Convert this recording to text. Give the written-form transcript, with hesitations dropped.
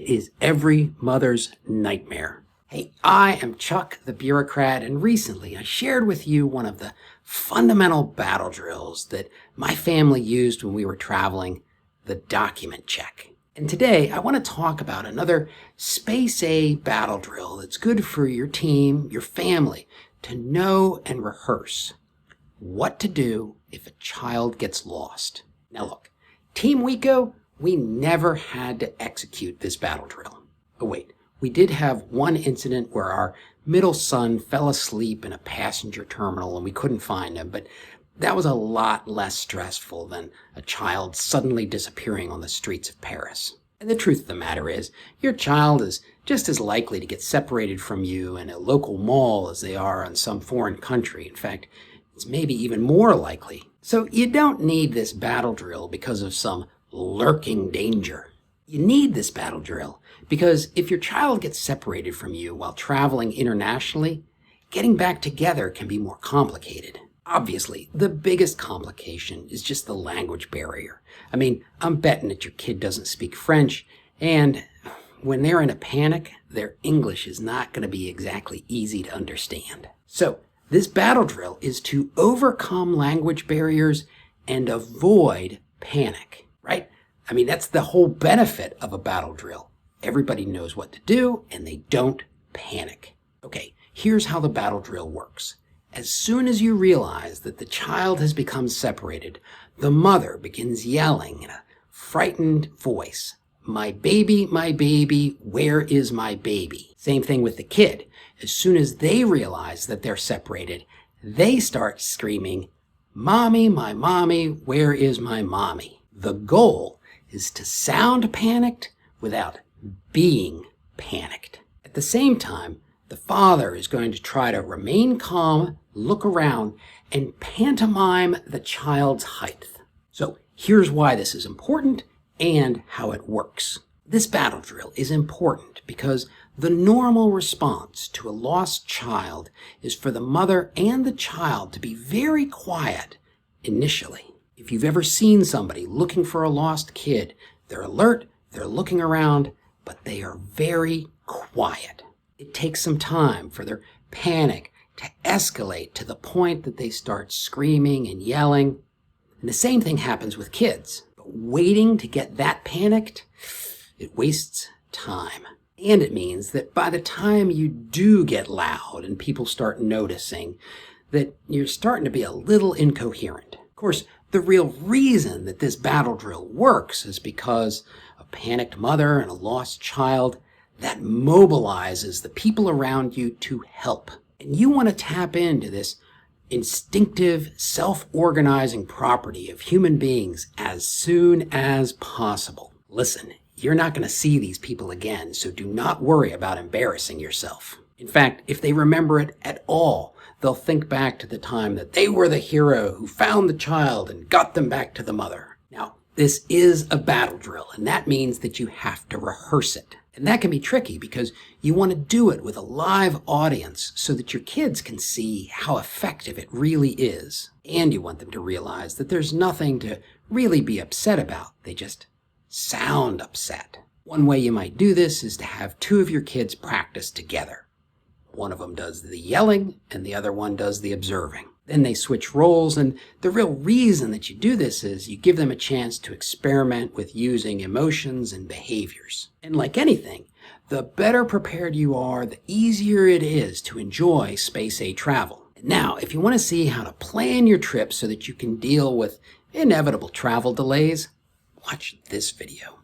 is every mother's nightmare. Hey, I am Chuck the Bureaucrat, and recently I shared with you one of the fundamental battle drills that my family used when we were traveling, the document check. And today I want to talk about another Space A battle drill that's good for your team, your family, to know and rehearse what to do if a child gets lost. Now look, Team Weeko, we never had to execute this battle drill. Oh wait, we did have one incident where our middle son fell asleep in a passenger terminal and we couldn't find him, but that was a lot less stressful than a child suddenly disappearing on the streets of Paris. And the truth of the matter is, your child is just as likely to get separated from you in a local mall as they are in some foreign country. In fact, it's maybe even more likely. So you don't need this battle drill because of some lurking danger. You need this battle drill because if your child gets separated from you while traveling internationally, getting back together can be more complicated. Obviously, the biggest complication is just the language barrier. I mean, I'm betting that your kid doesn't speak French, and when they're in a panic, their English is not going to be exactly easy to understand. So, this battle drill is to overcome language barriers and avoid panic, right? I mean, that's the whole benefit of a battle drill. Everybody knows what to do, and they don't panic. Okay, here's how the battle drill works. As soon as you realize that the child has become separated, the mother begins yelling in a frightened voice, my baby, where is my baby?" Same thing with the kid. As soon as they realize that they're separated, they start screaming, mommy, my mommy, where is my mommy? The goal is to sound panicked without being panicked. At the same time, the father is going to try to remain calm, look around, and pantomime the child's height. So here's why this is important and how it works. This battle drill is important because the normal response to a lost child is for the mother and the child to be very quiet initially. If you've ever seen somebody looking for a lost kid, they're alert, they're looking around, but they are very quiet. It takes some time for their panic to escalate to the point that they start screaming and yelling. And the same thing happens with kids. But waiting to get that panicked, it wastes time. And it means that by the time you do get loud and people start noticing, that you're starting to be a little incoherent. Of course, the real reason that this battle drill works is because a panicked mother and a lost child, that mobilizes the people around you to help. And you want to tap into this instinctive, self-organizing property of human beings as soon as possible. Listen, you're not going to see these people again, so do not worry about embarrassing yourself. In fact, if they remember it at all, they'll think back to the time that they were the hero who found the child and got them back to the mother. Now, this is a battle drill, and that means that you have to rehearse it. And that can be tricky because you want to do it with a live audience so that your kids can see how effective it really is. And you want them to realize that there's nothing to really be upset about. They just sound upset. One way you might do this is to have two of your kids practice together. One of them does the yelling and the other one does the observing. Then they switch roles, and the real reason that you do this is you give them a chance to experiment with using emotions and behaviors. And like anything, the better prepared you are, the easier it is to enjoy Space A travel. Now, if you want to see how to plan your trip so that you can deal with inevitable travel delays, watch this video.